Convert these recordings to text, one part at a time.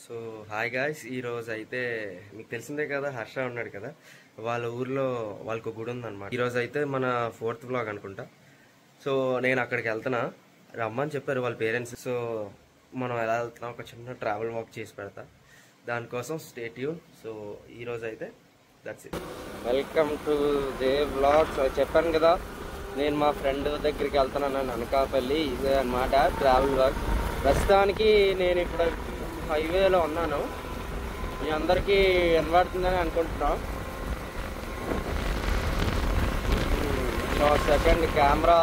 So hi guys, ఈరోజు అయితే మీకు తెలిసిందే కదా, హర్ష ఉన్నాడు కదా, వాళ్ళ ఊర్లో వాళ్ళకు గుడి ఉందన్నమాట. ఈరోజు అయితే మన 4th బ్లాగ్ అనుకుంటా. సో నేను అక్కడికి వెళ్తున్నా, రమ్మని చెప్పారు వాళ్ళ పేరెంట్స్. సో మనం ఎలా వెళ్తున్నాం, ఒక చిన్న ట్రావెల్ వాక్ చేసి పెడతా, దానికోసం స్టే ట్యూన్. సో ఈరోజు అయితే that's it. Welcome to the blogs. చెప్పాను కదా, నేను మా ఫ్రెండ్ దగ్గరికి వెళ్తున్నాను అనకాపల్లి. ఇదే అనమాట ట్రావెల్ వాక్. ప్రస్తుతానికి నేను ఇక్కడ హైవేలో ఉన్నాను. మీ అందరికీ వినబడుతుందని అనుకుంటున్నాం. సెకండ్ కెమెరా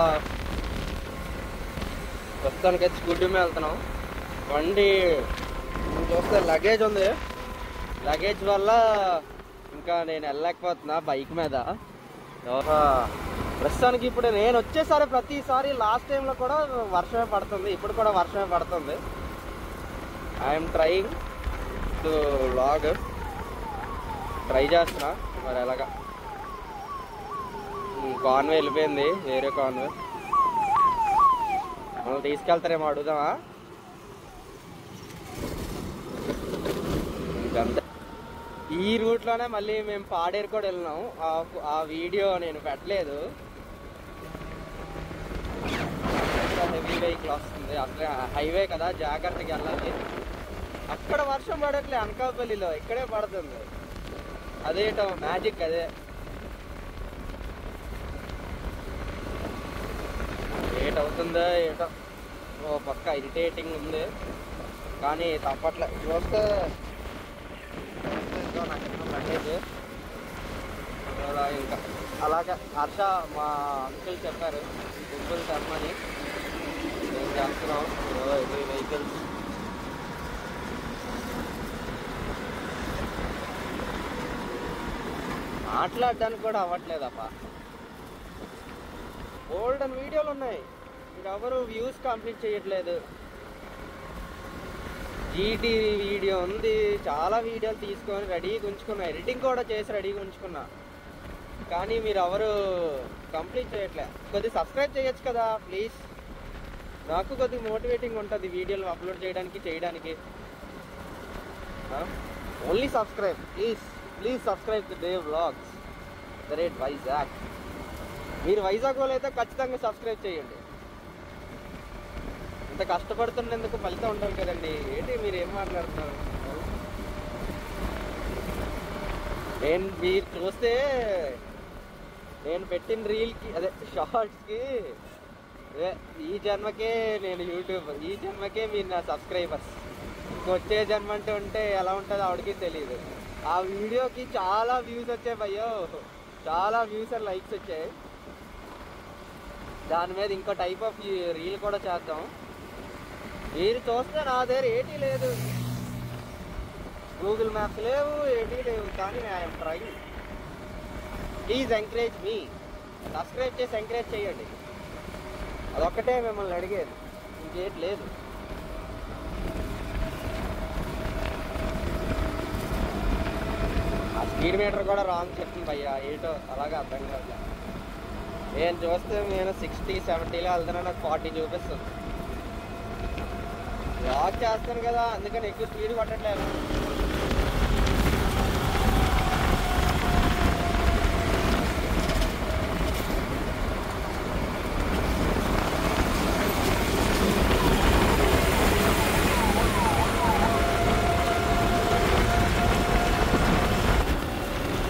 ప్రస్తుతానికి స్కూటీ మీద వెళ్తున్నాం. బండి చూస్తే లగేజ్ ఉంది, లగేజ్ వల్ల ఇంకా నేను వెళ్ళలేకపోతున్నా బైక్ మీద. ప్రస్తుతానికి ఇప్పుడు నేను వచ్చేసారి ప్రతిసారి లాస్ట్ టైంలో కూడా వర్షమే పడుతుంది, ఇప్పుడు కూడా వర్షమే పడుతుంది. I'm trying to vlog, try చేస్తున్నా. మరి ఎలాగా కాన్వే వెళ్ళిపోయింది, వేరే కాన్వే. మనం తీసుకెళ్తారేమో అడుగుదామా? ఇంకంతే. ఈ రూట్లోనే మళ్ళీ మేము పాడేరు కూడా వెళ్ళినాం. ఆ వీడియో నేను పెట్టలేదు. హెవీ వెహికల్ వస్తుంది, అసలే హైవే కదా, జాగ్రత్తగా వెళ్ళాలి. అక్కడ వర్షం పడట్లే, అనకాపల్లిలో ఇక్కడే పడుతుంది. అదేటో మ్యాజిక్. అదే లేట్ అవుతుందో ఏటో, ఓ పక్క ఇరిటేటింగ్ ఉంది, కానీ తప్పట్లే. చూస్తే ఇంకా అలాగే హర్ష మా అంకుల్ చెప్పారు గుంపులు తెమ్మని. మేము చేస్తున్నాం హెవీ వెహికల్స్. మాట్లాడడానికి కూడా అవ్వట్లేదప్ప. గోల్డెన్ వీడియోలు ఉన్నాయి, మీరు ఎవరు వ్యూస్ కంప్లీట్ చేయట్లేదు. జీటీ వీడియో ఉంది, చాలా వీడియోలు తీసుకొని రెడీగా ఉంచుకున్నా, ఎడిటింగ్ కూడా చేసి రెడీగా ఉంచుకున్నా, కానీ మీరు ఎవరు కంప్లీట్ చేయట్లే. కొద్దిగా సబ్స్క్రైబ్ చేయొచ్చు కదా ప్లీజ్, నాకు కొద్దిగా మోటివేటింగ్ ఉంటుంది వీడియోలు అప్లోడ్ చేయడానికి. Only subscribe please, please subscribe to they vlogs the rate Vizag. మీరు వైజాగ్ వాళ్ళు అయితే ఖచ్చితంగా సబ్స్క్రైబ్ చేయండి. ఇంత కష్టపడుతున్నందుకు ఫలితం ఉండాలి కదండి. ఏంటి మీరు ఏం మాట్లాడుతున్నారు? మీరు చూస్తే నేను పెట్టిన రీల్కి, అదే షార్ట్స్కి, అదే ఈ జన్మకే నేను యూట్యూబ్, ఈ జన్మకే మీరు నా సబ్స్క్రైబర్స్. ఇంకొచ్చే జన్మ అంటే ఉంటే ఎలా ఉంటుందో ఆవిడకి తెలియదు. ఆ వీడియోకి చాలా వ్యూస్ వచ్చాయి భయ్యో, చాలా వ్యూస్ అండ్ లైక్స్ వచ్చాయి. దాని మీద ఇంకో టైప్ ఆఫ్ రీల్ కూడా చేద్దాం. మీరు చూస్తే నా దగ్గర ఏటీ లేదు, గూగుల్ మ్యాప్స్ లేవు, ఏటీ లేవు, కానీ I'm trying. Please encourage me, subscribe చేసి ఎంకరేజ్ చేయండి. అదొక్కటే మిమ్మల్ని అడిగేది, ఇంకేటి లేదు. ఆ స్పీడ్ మీటర్ కూడా రాంగ్ చెప్తుంది భయ్యా, ఏంటో అలాగే అర్థం కాదు. నేను చూస్తే నేను 60-70లో వెళ్తున్నా, నాకు 40 చూపిస్తుంది. వాక్ చేస్తాను కదా, అందుకని ఎక్కువ స్పీడ్ కొట్టట్లేదు.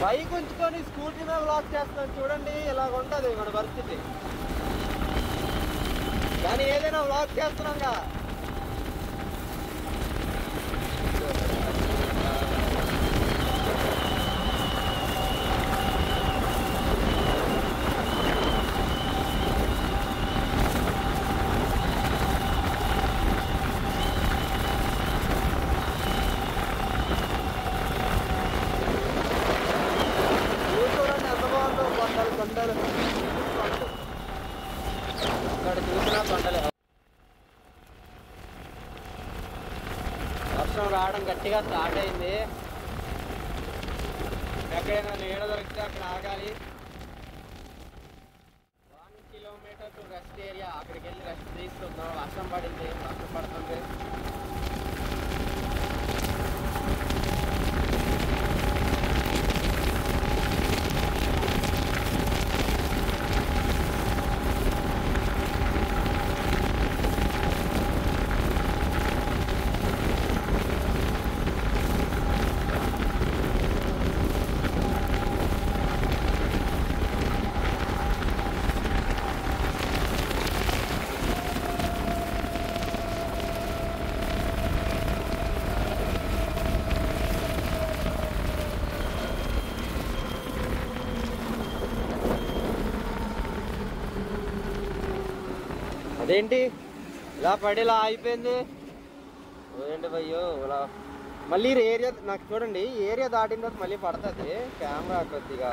బైక్ ఉంచుకొని స్కూటీ మీద వ్లాగ్ చేస్తాను చూడండి, ఇలాగ ఉంటుంది మన పరిస్థితి. కానీ ఏదైనా వ్లాగ్ చేస్తున్నాంగా. కొండలు ఇక్కడ చూసినా కొండలే. వర్షం రావడం గట్టిగా స్టార్ట్ అయింది. ఎక్కడైనా నీడ దొరికితే అక్కడ ఆగాలి. 1 కిలోమీటర్ టు రెస్ట్ ఏరియా, అక్కడికి వెళ్ళి రెస్ట్ తీసుకుందాం. వర్షం పడింది, వర్షం పడుతుంది. అదేంటి ఇలా పడి ఇలా అయిపోయింది? ఏంటి భయ్యో ఇలా మళ్ళీ ఏరియా నాకు చూడండి, ఏరియా దాటిన తర్వాత మళ్ళీ పడుతుంది కెమెరా కొద్దిగా.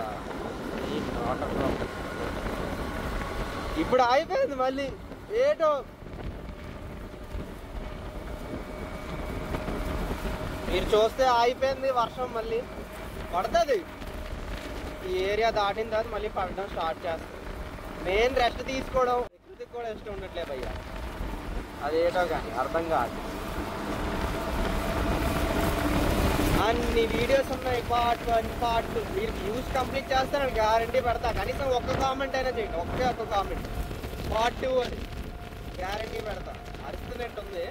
ఇప్పుడు అయిపోయింది మళ్ళీ ఏటో. మీరు చూస్తే అయిపోయింది, వర్షం మళ్ళీ పడుతుంది. ఈ ఏరియా దాటిన తర్వాత మళ్ళీ పడడం స్టార్ట్ చేస్తుంది. మెయిన్ రెస్ట్ తీసుకోవడం ప్రకృతికి కూడా ఇష్టం ఉండట్లే భయ్యా, అదేటో కానీ అర్థం కాదు. అన్ని వీడియోస్ ఉన్నాయి, పార్ట్ 1 పార్ట్ 2. మీరు వ్యూస్ కంప్లీట్ చేస్తారని గ్యారంటీ పెడతా. కనీసం ఒక్క కామెంట్ అయినా చేయండి, ఒక్క కామెంట్. పార్ట్ 2 అని గ్యారంటీ పెడతా. అరుస్తున్నట్టుంది,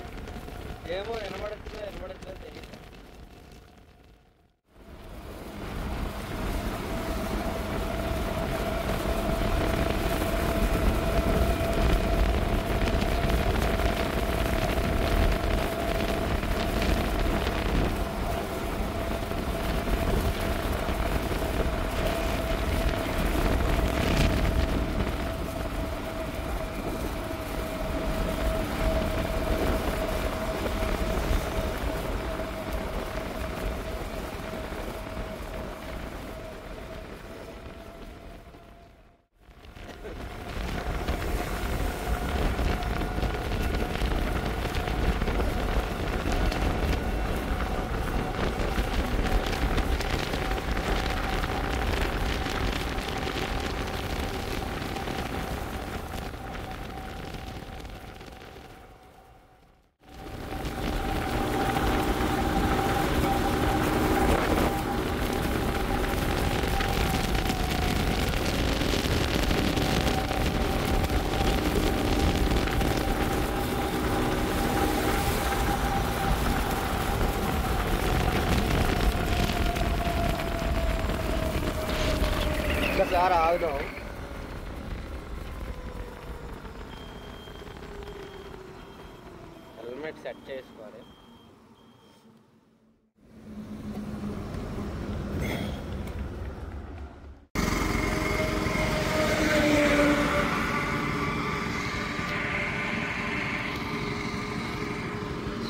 ఏమో వినబడట్లేదు తెలియదు. ఒకసారి ఆగుదాం. హెల్మెట్ సెట్ చేసుకోవాలి.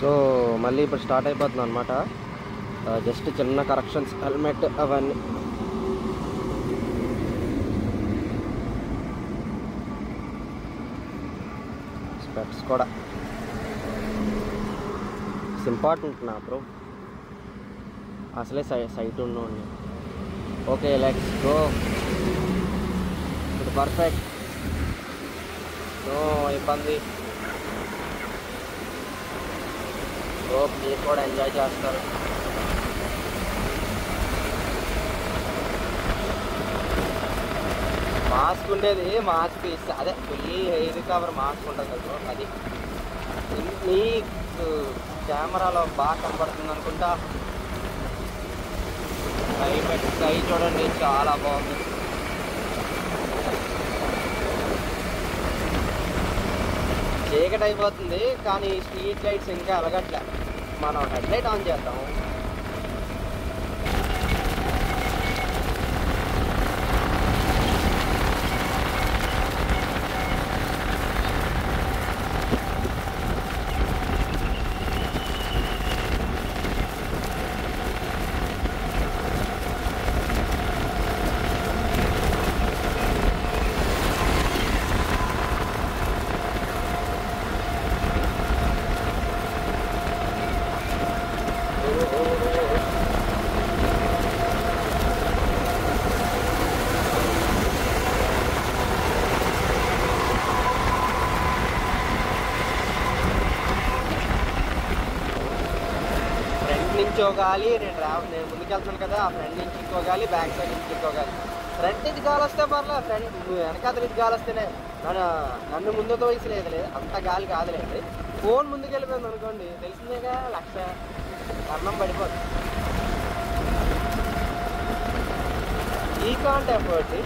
సో మళ్ళీ ఇప్పుడు స్టార్ట్ అయిపోతుంది అనమాట. జస్ట్ చిన్న కరెక్షన్స్, హెల్మెట్ అవన్నీ. స్పెట్స్ కూడా ఇంపార్టెంట్ నా బ్రో, అసలే సైట్ ఉన్నోండి. Okay let's go. ఇప్పుడు పర్ఫెక్ట్, నో ఇబ్బంది. హోప్ మీరు కూడా ఎంజాయ్ చేస్తారు. మాస్క్ ఉండేది, మాస్క్ ఇస్తే అదే ఫుల్లీ హెయిర్ కవర్ మాస్క్ ఉంటుంది కదా, అది మీకు కెమెరాలో బాగా కనపడుతుంది అనుకుంటా. స్కై చూడండి చాలా బాగుంది. చీకటి అయిపోతుంది కానీ స్ట్రీట్ లైట్స్ ఇంకా ఎలగట్లే. మనం హెడ్ లైట్ ఆన్ చేద్దాం. ఇంకో గాలి, నేను ముందుకెళ్తున్నాను కదా, ఆ ఫ్రంట్ నుంచి ఇంకో గాలి, బ్యాక్ సైడ్ నుంచి ఇంకో గాలి. ఫ్రంట్ నుంచి గాలి వస్తే పర్లేదు, ఫ్రంట్ వెనకాల నుంచి గాలి వస్తేనే నన్ను ముందుతో వయసు లేదులే, అంత గాలి కాదులేండి. ఫోన్ ముందుకు వెళ్ళిపోయింది అనుకోండి, తెలిసిందేగా, లక్ష కర్ణం పడిపోతుంది. ఈ can't effort,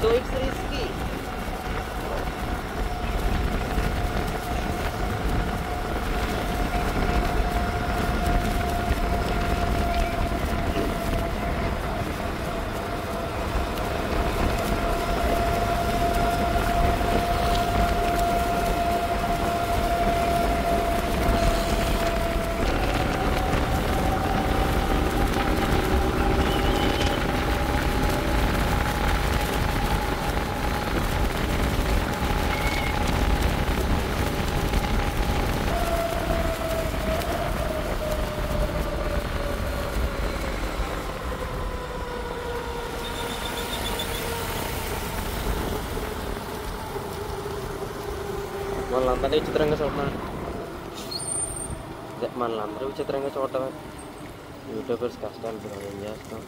so it's risky. మనల్ని విచిత్రంగా చూడటం, మనల్ని విచిత్రంగా చూడటమే యూట్యూబర్స్ కష్టాలు. బ్రో ఏం చేస్తాం.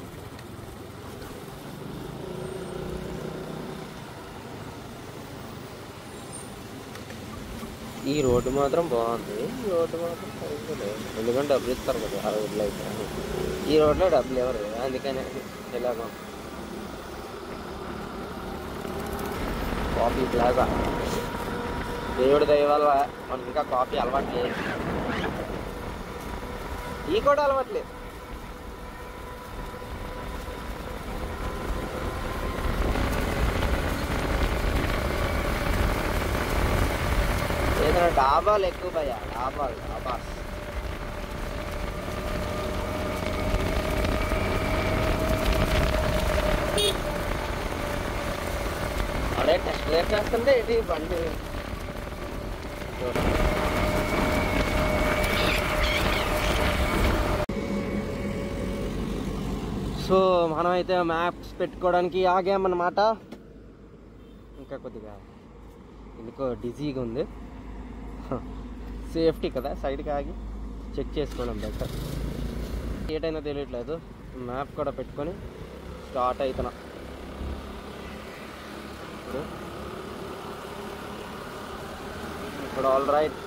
ఈ రోడ్డు మాత్రం బాగుంది. ఈ రోడ్డు మాత్రం సరిగ్గా లేదు, ఎందుకంటే డబ్బులు ఇస్తారు కదా ఆ రోడ్లో అయితే. ఈ రోడ్లో డబ్బులు ఎవరు, అందుకనే ఎలాగో. కాఫీ ప్లాజా, దేవుడి దయ వల్ల మనకి ఇంకా కాఫీ అలవాట్లేదు. ఈ కూడా అలవాట్లేదు. ఏదైనా డాబాలు ఎక్కువ భయ్యా, డాబాస్. అదే టెస్ట్ చేస్తుంటే ఇది బండి. సో మనమైతే మ్యాప్స్ పెట్టుకోవడానికి ఆగామన్నమాట. ఇంకా కొద్దిగా ఎందుకో డిజీగా ఉంది. సేఫ్టీ కదా, సైడ్కి ఆగి చెక్ చేసుకోవడం బెటర్. ఏటైనా తెలియట్లేదు. మ్యాప్ కూడా పెట్టుకొని స్టార్ట్ అవుతున్నా. ఇప్పుడు ఆల్ రైట్,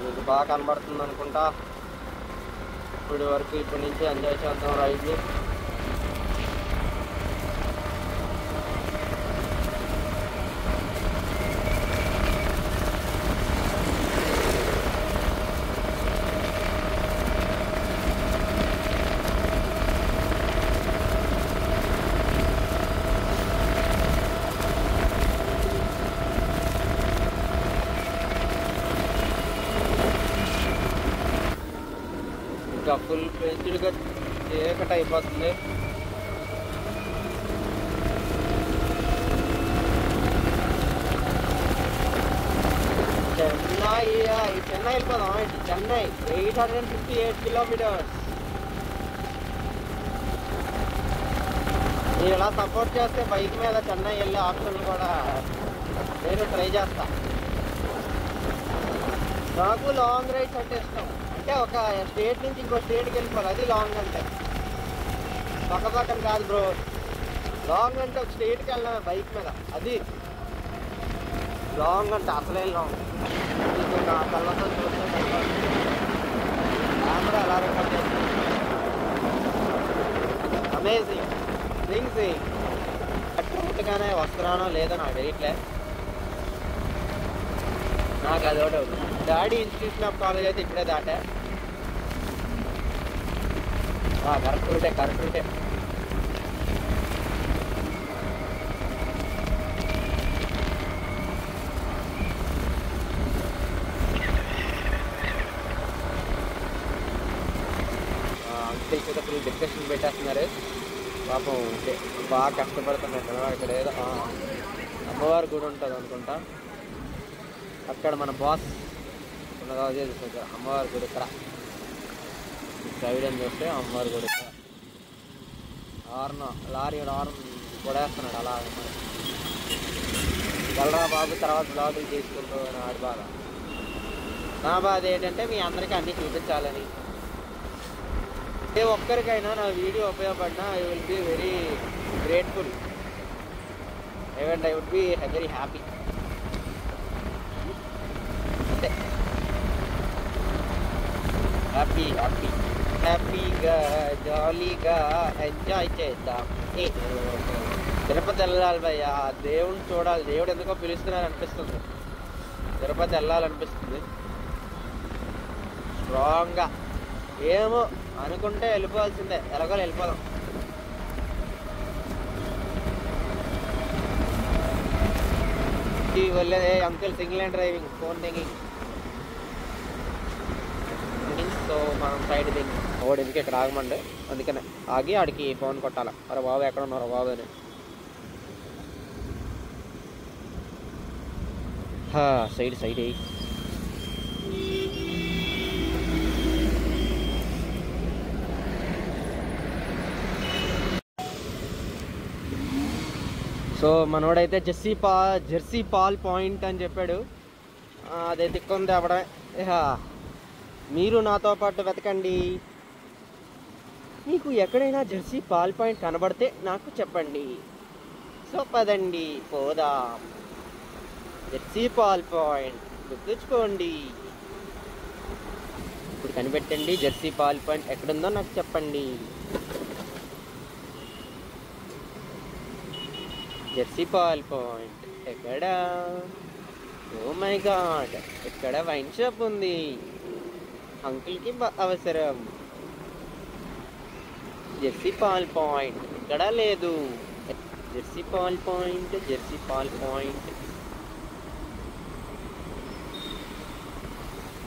మీకు బాగా కనబడుతుంది అనుకుంటా. ఇప్పటి నుంచి ఎంజాయ్ చేద్దాం రైడ్ని. ఇంకా ఫుల్ ఫ్లెడ్జ్డ్గా చీకటి అయిపోతుంది. చెన్నై వెళ్ళిపోదాం. చెన్నై 858 కిలోమీటర్స్. మీరు ఇలా సపోర్ట్ చేస్తే బైక్ మీద చెన్నై వెళ్ళే ఆప్షన్ కూడా నేను ట్రై చేస్తా. నాకు లాంగ్ రైడ్స్ అంటే ఇష్టం. అంటే ఒక స్టేట్ నుంచి ఇంకో స్టేట్కి వెళ్ళిపోవాలి, అది లాంగ్ అంటే. పక్కన కాదు బ్రో, లాంగ్ అంటే ఒక స్టేట్కి వెళ్ళాలి బైక్ మీద, అది లాంగ్ అంటే అసలే లాంగ్. కళ్ళతో చూస్తే కెమెరా ఎలా రికార్డ్ చేస్తుంది. Amazing things. కరెక్ట్గానే వస్తున్నానో లేదో నాకు తెలియట్లే. నాకు అది ఒకటి అవుతుంది. డాడీ ఇన్స్టిట్యూషన్ ఆఫ్ కాలేజ్ అయితే ఇప్పుడే దాటా. కరెక్ట్ ఉంటే అంకిల్ కూడా ఫుల్ డిస్కషన్ పెట్టేస్తున్నారు పాపం. బాగా కష్టపడుతున్నారు. ఇక్కడ ఏదో అమ్మవారి గుడి ఉంటుంది అనుకుంటా. అక్కడ మన బాస్ ఉన్నదా అమ్మవారి గుడి. ఇక్కడ సైడ్ చూస్తే అమ్మవారి గుడి. లారీ హార్న్ కొడేస్తున్నాడు అలా. వెళ్ళరా బాబు, తర్వాత బ్లాగులు తీసుకుంటూ ఆడి బాధ. నా బాధ ఏంటంటే మీ అందరికీ అన్నీ చూపించాలని. ఏ ఒక్కరికైనా నా వీడియో ఉపయోగపడినా I will be very grateful and I would be very happy. అంతే, హ్యాపీగా జాలీగా ఎంజాయ్ చేద్దాం. తిరుపతి వెళ్ళాలి భయ్య, దేవుడిని చూడాలి. దేవుడు ఎందుకో పిలుస్తున్నారు అనిపిస్తుంది. తిరుపతి వెళ్ళాలనిపిస్తుంది స్ట్రాంగ్గా. ఏమో అనుకుంటే వెళ్ళిపోవాల్సిందే, ఎలాగో వెళ్ళిపోదాం. వెళ్ళే uncle single hand driving, phone దిగింగ్. సో మనం సైడ్ దిగి ఒకటి ఎందుకు ఇక్కడ ఆగమండి, అందుకనే ఆగి ఆడికి ఫోన్ కొట్టాల. అరే బాబు ఎక్కడ ఉన్నారో బాబు అని. సైడ్ సో మనోడైతే జెర్సీ పాల్ పాయింట్ అని చెప్పాడు. అదే దిక్కుంది అవడమే. మీరు నాతో పాటు వెతకండి. మీకు ఎక్కడైనా జెర్సీ పాల్ పాయింట్ కనబడితే నాకు చెప్పండి. సో పదండి పోదాం. జెర్సీ పాల్ పాయింట్ గుర్తుంచుకోండి. ఇప్పుడు కనిపెట్టండి, జెర్సీ పాల్ పాయింట్ ఎక్కడుందో నాకు చెప్పండి. జెర్సీ పాల్ పాయింట్ ఎక్కడ? ఓ మై గాడ్, ఇక్కడ వైన్ షాప్ ఉంది. అంకుల్కి అవసరం. జెర్సీ పాల్ పాయింట్ ఇక్కడ లేదు. Jersey Paul point, jersey Paul point,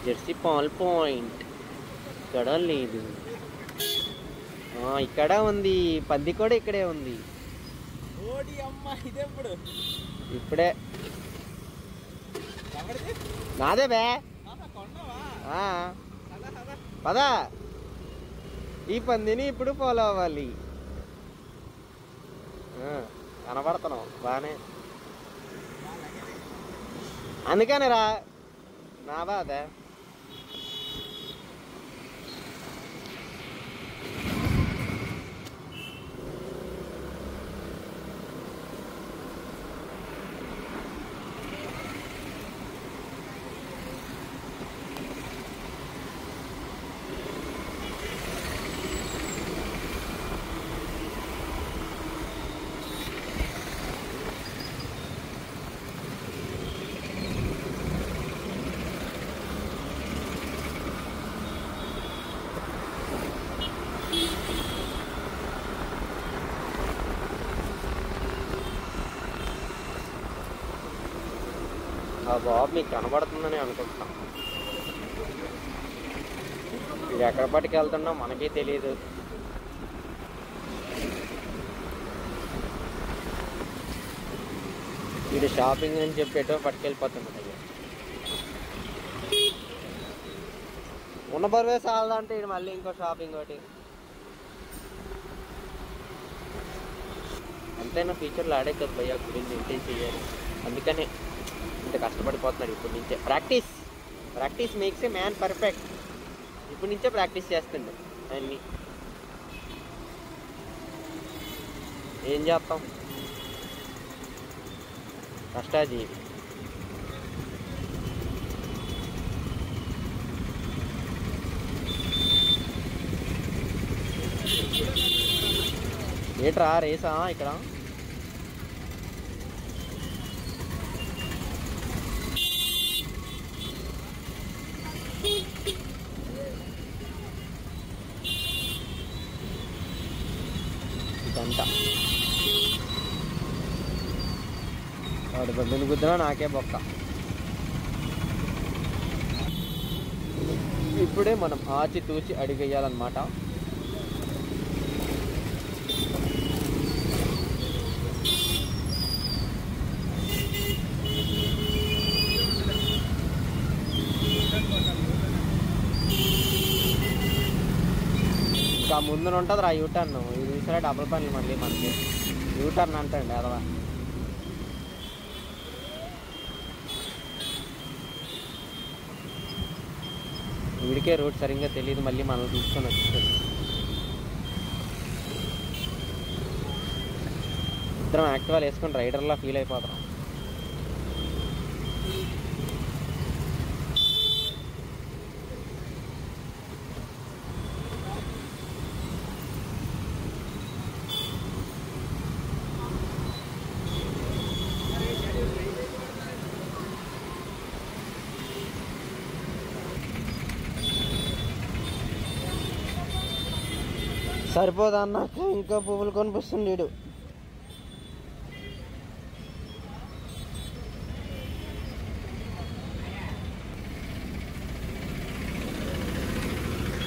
jersey Paul point ఇక్కడ లేదు. ఇక్కడ ఉంది. పంది కూడా ఇక్కడే ఉంది. ఇప్పుడే నాదే బే. పదా, ఈ పందిని ఇప్పుడు ఫాలో అవ్వాలి. కనబడుతున్నావు బానే, అందుకనే రా. నా బాధ. బాబు మీకు కనబడుతుందని అనుకుంటున్నాం. ఇది ఎక్కడ పట్టుకెళ్తున్నా మనకే తెలియదు. ఇది షాపింగ్ అని చెప్పేటో పట్టుకెళ్ళిపోతున్నాడు. ఉన్న బరువే చాలదంటే ఇది మళ్ళీ ఇంకో షాపింగ్ ఒకటి. ఎంతైనా ఫ్యూచర్లో ఆడే కదా భయ్యా, గురించి మెయింటైన్ చేయాలి. అందుకనే ఇంత కష్టపడిపోతున్నాడు ఇప్పటి నుంచే. Practice makes a man perfect. ఇప్పటి నుంచే ప్రాక్టీస్ చేస్తుండే అన్నీ. ఏం చేస్తాం, కష్టాజీవి. ఏట్రా రేసా ఇక్కడ? గంట వాడు బండిని గుద్దినా నాకే బొక్క. ఇప్పుడే మనం ఆచితూచి అడిగేయాలన్నమాట. ఇంకా ముందున ఉంటుంది రా యూటర్న్. ఇది చూసారా డబుల్ పని మళ్ళీ మనకి యూటర్న్ అంటండి అదవా. వీడికే రూట్ సరిగ్గా తెలియదు, మళ్ళీ మనల్ని తీసుకొని వచ్చేది. ఇద్దరం యాక్టివాలు వేసుకొని రైడర్లా ఫీల్ అయిపోతాం. సరిపోదా అన్నాక ఇంకా పువ్వులు కొనిపిస్తుంది వీడు.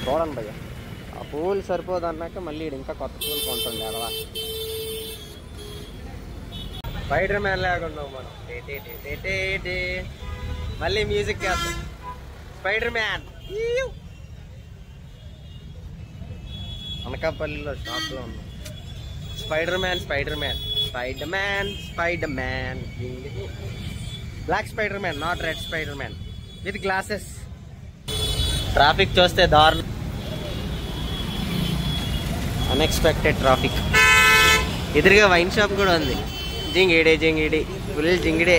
చూడండి భయ్య, ఆ పువ్వులు సరిపోదు అన్నాక మళ్ళీ ఇంకా కొత్త పువ్వులు కొంటుంది అలా. స్పైడర్ మ్యాన్ లేకుండా మనం మళ్ళీ మ్యూజిక్ చేస్తాం. స్పైడర్ మ్యాన్ అనకాపల్లిలో షాప్లో ఉన్నాం. Spider man black spider man, not red spider man. With glasses. Traffic చూస్తే దారుణం, అన్ఎక్స్పెక్టెడ్ ట్రాఫిక్. ఎదురుగా వైన్ షాప్ కూడా ఉంది. జింగిడి ఫుల్ జింగిడే.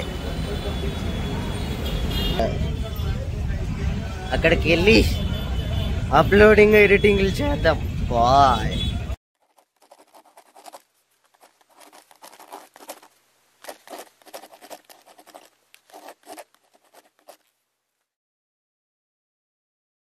అక్కడికి వెళ్ళి అప్లోడింగ్ ఎడిటింగ్లు చేద్దాం బాయ్.